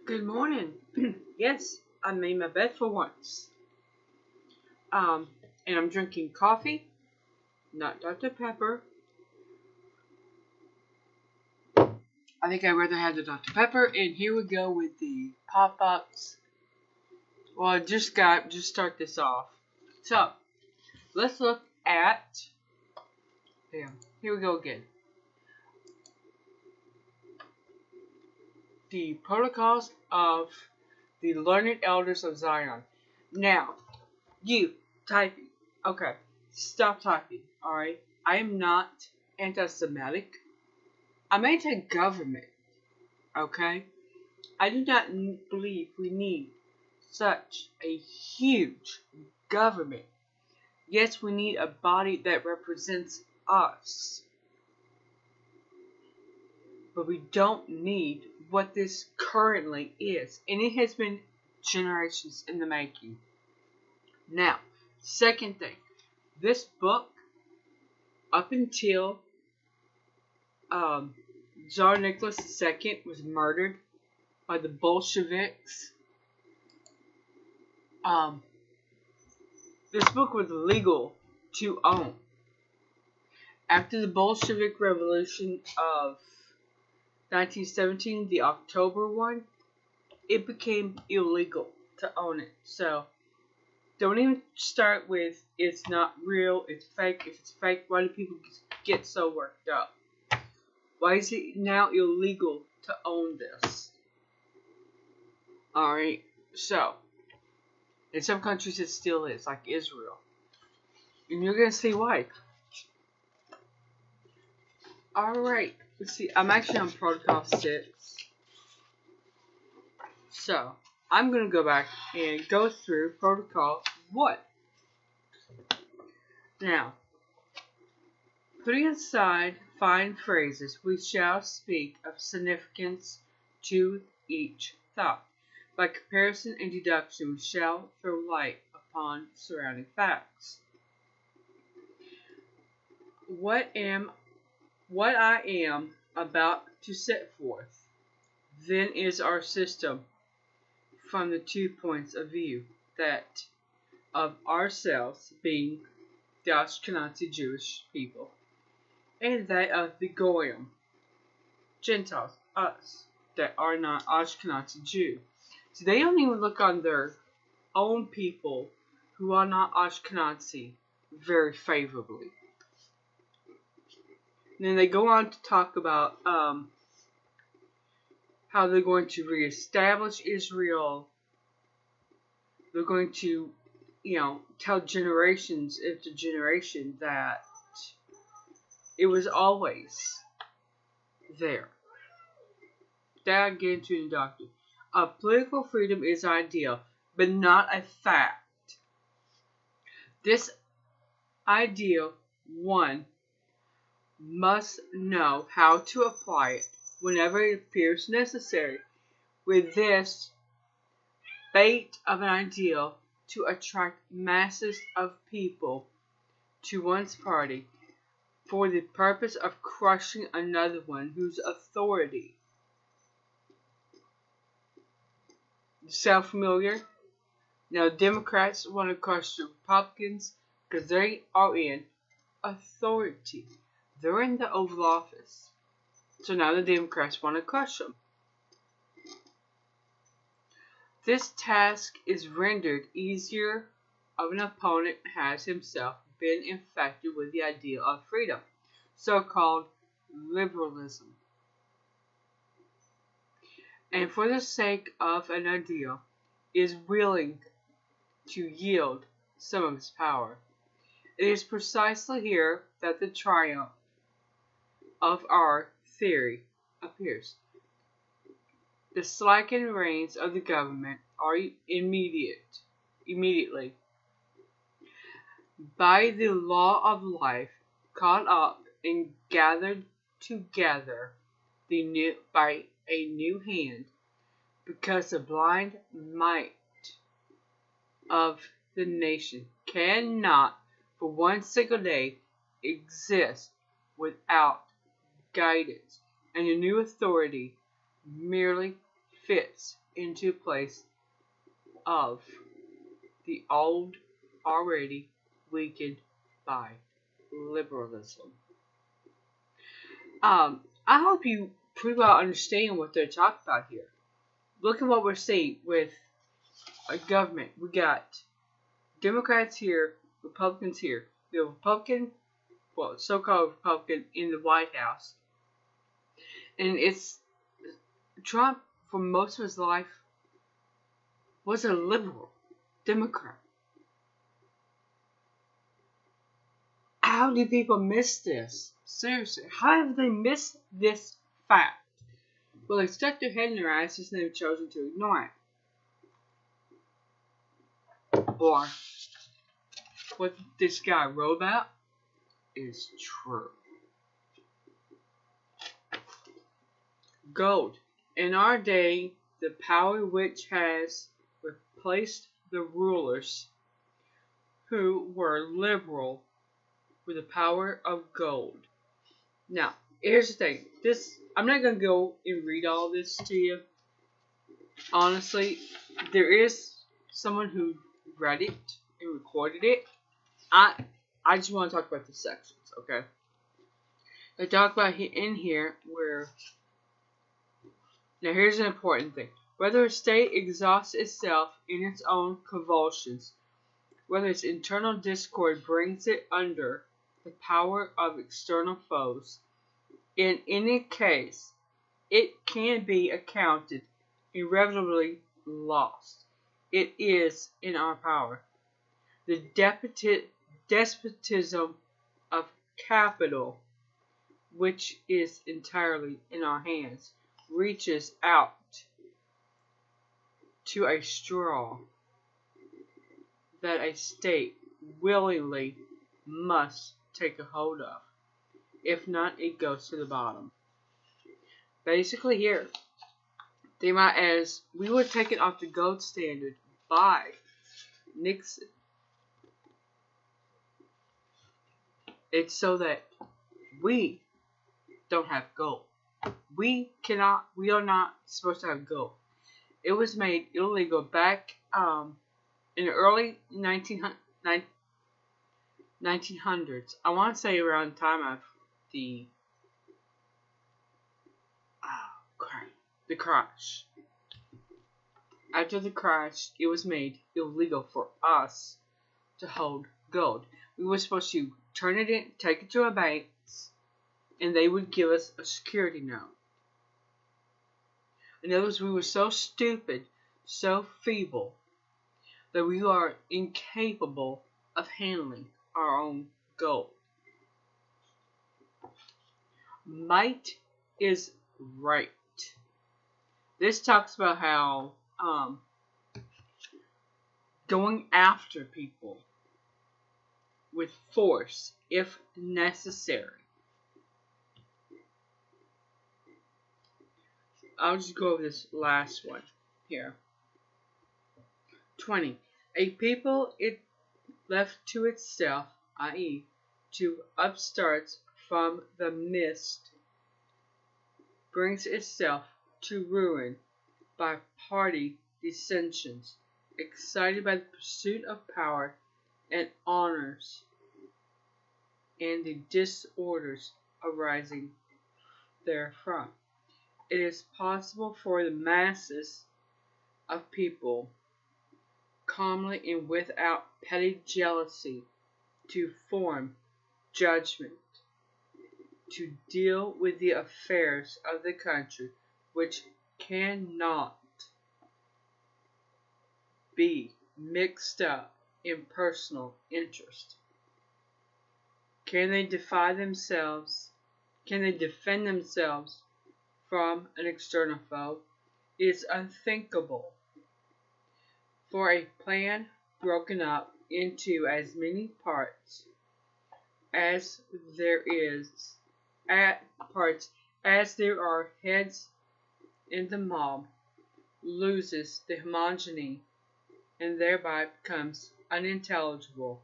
Good morning. Yes, I made my bed for once. And I'm drinking coffee, not Dr. Pepper. I think I'd rather have the Dr. Pepper. And here we go with the pop-ups. Well, I just start this off. So, let's look at, here we go again. The protocols of the learned elders of Zion. Now, you typing. Okay, stop typing. Alright, I am not anti-Semitic. I'm anti-government. Okay, I do not believe we need such a huge government. Yes, we need a body that represents us. But we don't need what this currently is. And it has been generations in the making. Now, second thing. This book, up until Tsar Nicholas II was murdered by the Bolsheviks, this book was legal to own. After the Bolshevik Revolution of 1917, the October one, it became illegal to own it. So, don't even start with, it's not real, it's fake. If it's fake, why do people get so worked up? Why is it now illegal to own this? Alright, so, in some countries it still is, like Israel. And you're going to see why. Alright, let's see, I'm actually on Protocol 6. So, I'm going to go back and go through Protocol 1. Now, putting aside fine phrases, we shall speak of significance to each thought. By comparison and deduction, we shall throw light upon surrounding facts. What I am about to set forth, then, is our system from the 2 points of view, that of ourselves being the Ashkenazi Jewish people, and that of the Goyim, Gentiles, us, that are not Ashkenazi Jew. So they don't even look on their own people who are not Ashkenazi very favorably. And then they go on to talk about how they're going to reestablish Israel. They're going to, tell generations after generation that it was always there. That I get into in the doctrine. Political freedom is ideal, but not a fact. This ideal, one must know how to apply it whenever it appears necessary, with this bait of an ideal to attract masses of people to one's party for the purpose of crushing another one whose authority. Sound familiar? Now, Democrats want to crush the Republicans because they are in authority. They're in the Oval Office. So now the Democrats want to crush them. This task is rendered easier if an opponent has himself been infected with the idea of freedom, so-called liberalism. And for the sake of an ideal, is willing to yield some of its power. It is precisely here that the triumph of our theory appears. The slackened reins of the government are immediately, by the law of life, caught up and gathered together by a new hand, because the blind might of the nation cannot for one single day exist without guidance, and a new authority merely fits into place of the old already weakened by liberalism. I hope you pretty well understand what they're talking about here. Look at what we're seeing with a government. We got Democrats here, Republicans here. We have a Republican, well, so-called Republican in the White House. And it's Trump, for most of his life, was a liberal Democrat. How do people miss this? Seriously, how have they missed this fact? Well, they stuck their head in their asses and they've chosen to ignore it. Or, what this guy wrote about is true. Gold. In our day, the power which has replaced the rulers who were liberal with the power of gold. Now, here's the thing. I'm not going to go and read all this to you. Honestly, there is someone who read it and recorded it. I just want to talk about the sections, okay? They talk about in here where... Now, here's an important thing. Whether a state exhausts itself in its own convulsions, whether its internal discord brings it under the power of external foes, in any case, it can be accounted irretrievably lost. It is in our power. The despotism of capital, which is entirely in our hands, reaches out to a straw that a state willingly must take a hold of. If not, it goes to the bottom. Basically here, they might as we were taken off the gold standard by Nixon. It's so that we don't have gold. We are not supposed to have gold. It was made illegal back in the early 1900s. I want to say around the time of the crash. After the crash, it was made illegal for us to hold gold. We were supposed to turn it in, take it to a bank, and they would give us a security note. In other words, we were so stupid, so feeble, that we are incapable of handling our own gold. Might is right. This talks about how going after people with force, if necessary. I'll just go over this last one here. 20. A people it left to itself, i.e., to upstarts from the mist, brings itself to ruin by party dissensions, excited by the pursuit of power and honors, and the disorders arising therefrom. It is possible for the masses of people, calmly and without petty jealousy, to form judgment, to deal with the affairs of the country, which cannot be mixed up in personal interest. Can they defend themselves from an external foe? It is unthinkable for a plan broken up into as many parts as there are heads in the mob, loses the homogeneity and thereby becomes unintelligible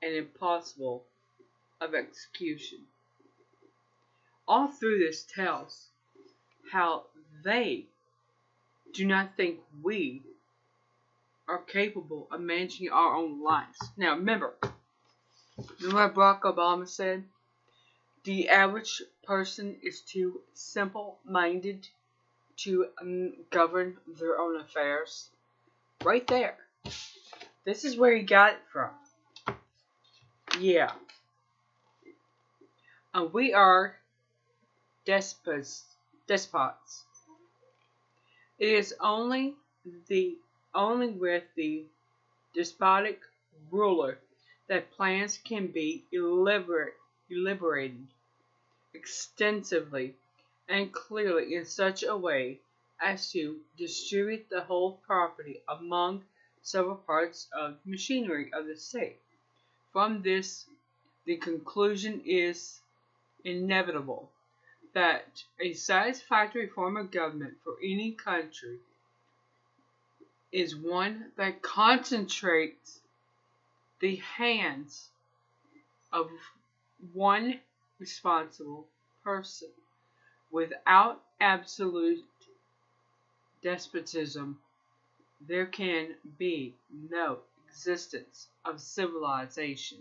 and impossible of execution. All through this tells how they do not think we are capable of managing our own lives. Now remember what Barack Obama said? The average person is too simple-minded to govern their own affairs. Right there. This is where he got it from. Yeah. We are despots. It is only with the despotic ruler that plans can be elaborated extensively and clearly in such a way as to distribute the whole property among several parts of the machinery of the state. From this, the conclusion is inevitable that a satisfactory form of government for any country is one that concentrates the hands of one responsible person. Without absolute despotism, there can be no existence of civilization.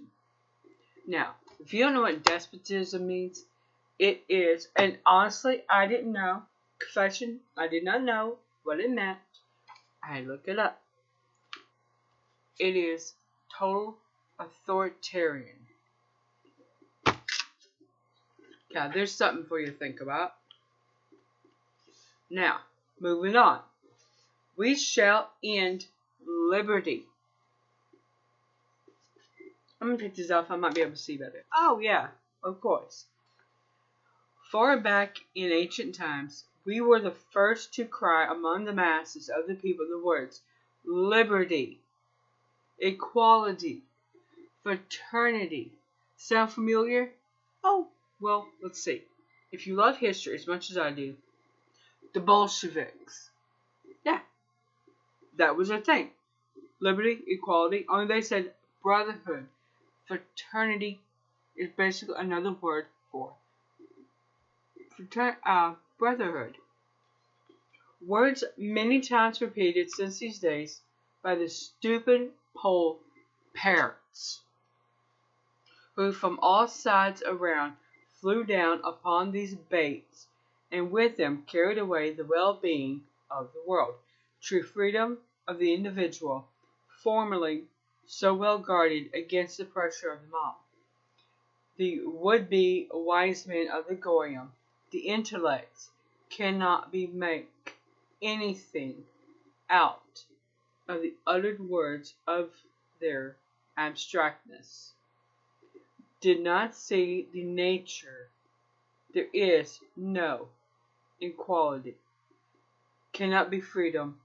Now, if you don't know what despotism means, it is, and honestly, I didn't know, confession, I did not know what it meant. I looked it up. It is total authoritarian. Yeah, there's something for you to think about. Now, moving on. We shall end liberty. I'm going to take this off. I might be able to see better. Oh, yeah, of course. Far back in ancient times, we were the first to cry among the masses of the people the words, liberty, equality, fraternity. Sound familiar? Oh, well, let's see. If you love history as much as I do, the Bolsheviks. Yeah, that was their thing. Liberty, equality, only they said brotherhood. Fraternity is basically another word for brotherhood. Words many times repeated since these days by the stupid Pole parrots, who from all sides around flew down upon these baits, and with them carried away the well-being of the world. True freedom of the individual, formerly so well guarded against the pressure of the mob. The would-be wise men of the Goyim, the intellects, cannot make anything out of the uttered words of their abstractness. Did not see the nature. There is no equality. Cannot be freedom.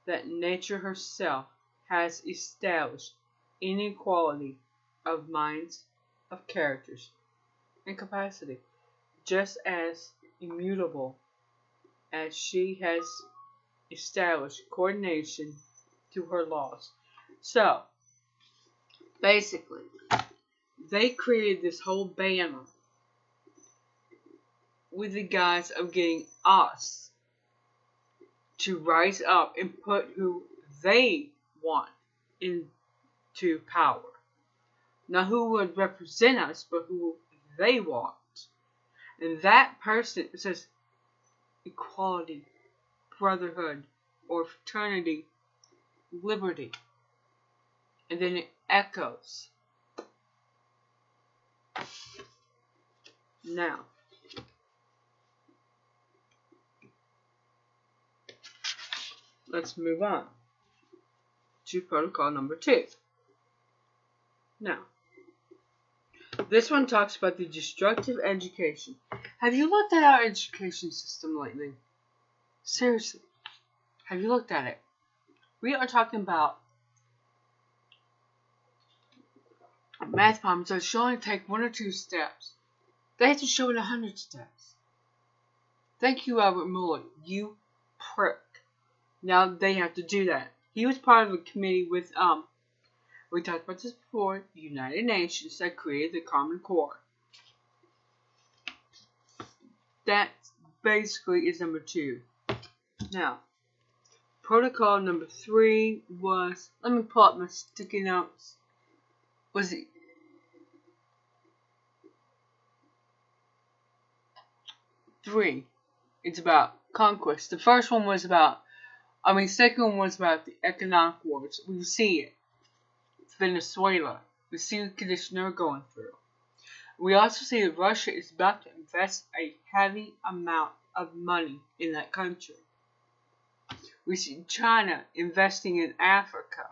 That nature herself has established inequality of minds, of characters, and capacity, just as immutable as she has established coordination through her laws. So, basically, they created this whole banner with the guise of getting us to rise up and put who they want into power. Not who would represent us, but who they want. And that person says equality, brotherhood, or fraternity, liberty. And then it echoes. Now, let's move on to protocol number 2. Now, this one talks about the destructive education. Have you looked at our education system lately? Seriously, have you looked at it? We are talking about math problems that should only take 1 or 2 steps. They have to show it 100 steps. Thank you, Albert Mueller. You prick. Now they have to do that. He was part of a committee with, we talked about this before, the United Nations that created the Common Core. That's basically is number 2. Now, protocol number 3 was, let me pull up my sticky notes. Was it 3? It's about conquest. The first one was about, second one was about the economic wars. We see it. Venezuela. We see the condition they're going through. We also see that Russia is about to invest a heavy amount of money in that country. We see China investing in Africa.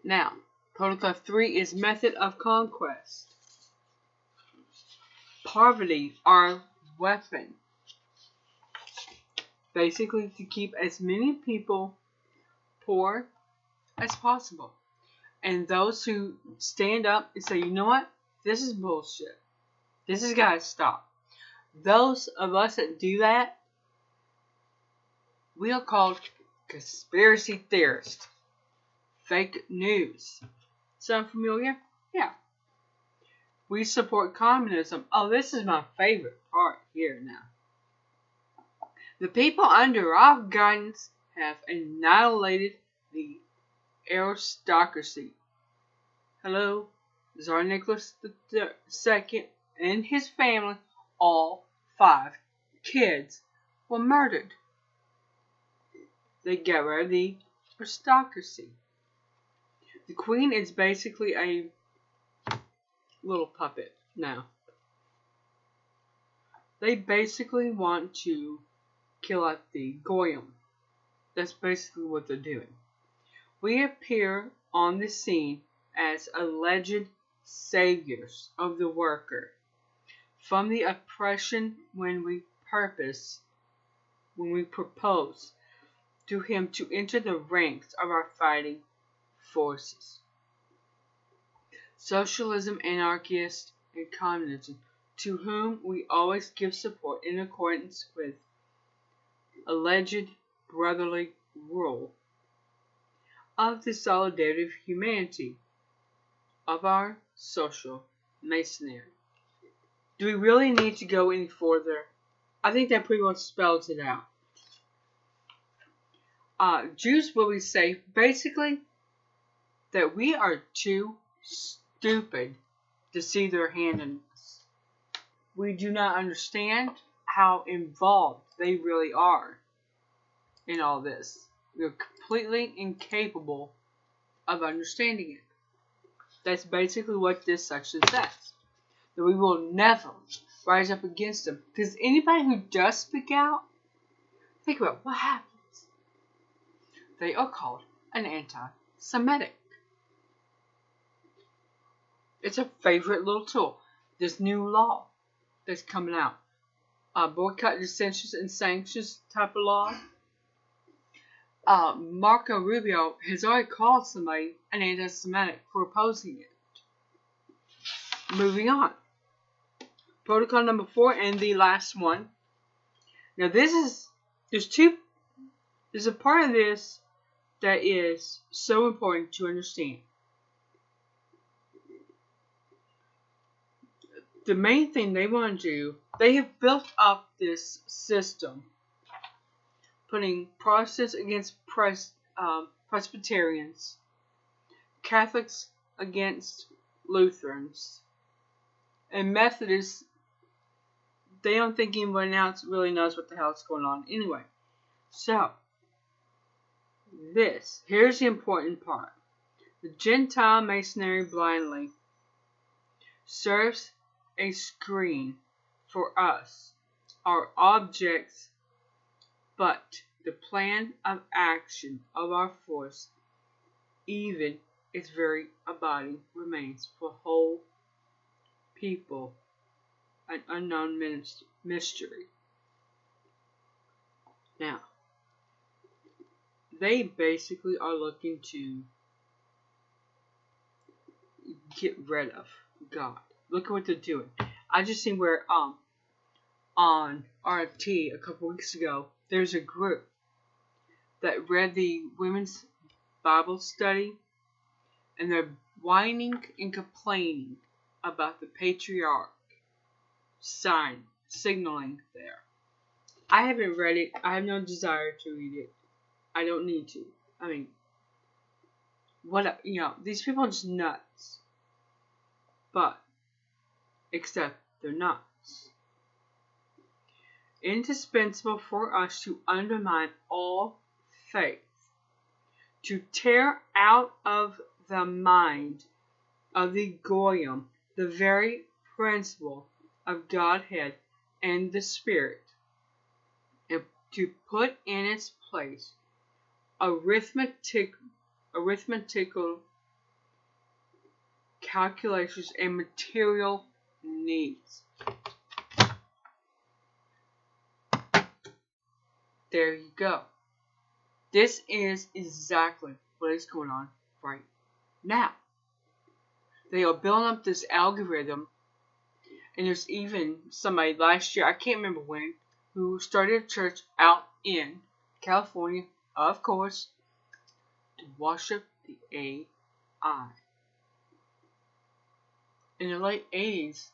Now, protocol 3 is method of conquest. Poverty, our weapon. Basically, to keep as many people poor as possible. And those who stand up and say, you know what? This is bullshit. This has got to stop. Those of us that do that, we are called conspiracy theorists. Fake news. Sound familiar? Yeah. We support communism. Oh, this is my favorite part here now. The people under our guidance have annihilated the aristocracy. Hello, Tsar Nicholas II and his family, all 5 kids, were murdered. They got rid of the aristocracy. The queen is basically a little puppet now. They basically want to kill out the Goyim. That's basically what they're doing. We appear on the scene as alleged saviors of the worker from the oppression when we propose to him to enter the ranks of our fighting forces. Socialism, anarchists, and communism, to whom we always give support in accordance with alleged brotherly rule of the solidarity of humanity of our social masonry. Do we really need to go any further? I think that pretty much spells it out. Jews will be safe, basically, that we are too stupid to see their hand in this. We do not understand how involved they really are in all this. We are completely incapable of understanding it. That's basically what this section says. That we will never rise up against them. Because anybody who does speak out, think about what happens. They are called an anti-Semitic. It's a favorite little tool. This new law that's coming out. Boycott, dissensions, and sanctions type of law. Marco Rubio has already called somebody an anti-Semitic for opposing it. Moving on. Protocol number 4 and the last one. Now there's a part of this that is so important to understand. The main thing they want to do, they have built up this system, putting Protestants against Presbyterians, Catholics against Lutherans, and Methodists. They don't think anybody else really knows what the hell is going on anyway. So, here's the important part. The Gentile Masonry blindly serves a screen for us, our objects, but the plan of action of our force, even its very abiding, remains for whole people an unknown mystery. Now, they basically are looking to get rid of God. Look at what they're doing. I just seen where on RFT a couple weeks ago, there's a group that read the women's Bible study, and they're whining and complaining about the patriarch signaling there. I haven't read it. I have no desire to read it. I don't need to. I mean, these people are just nuts. But, except they're nuts. Indispensable for us to undermine all faith, to tear out of the mind of the Goyim the very principle of Godhead and the Spirit, and to put in its place arithmetical calculations and material needs. There you go. This is exactly what is going on right now. They are building up this algorithm, and there's even somebody last year, I can't remember when, who started a church out in California, of course, to worship the AI. In the late 80s,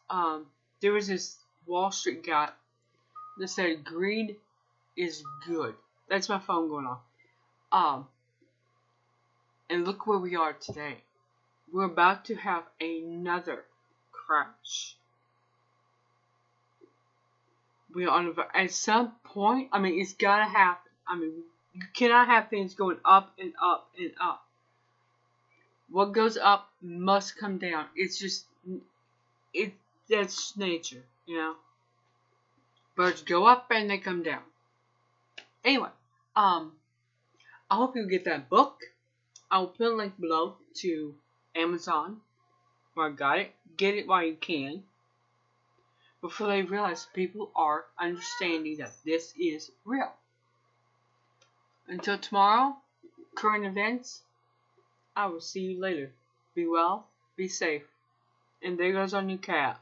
there was this Wall Street guy that said greed is good. That's my phone going on. And look where we are today. We're about to have another crash. We're on at some point. I mean, it's gotta happen. I mean, you cannot have things going up and up and up. What goes up must come down. It's just that's nature, you know. Birds go up and they come down. Anyway, I hope you get that book. I will put a link below to Amazon where I got it. Get it while you can, before they realize people are understanding that this is real. Until tomorrow, current events, I will see you later. Be well, be safe. And there goes our new cat.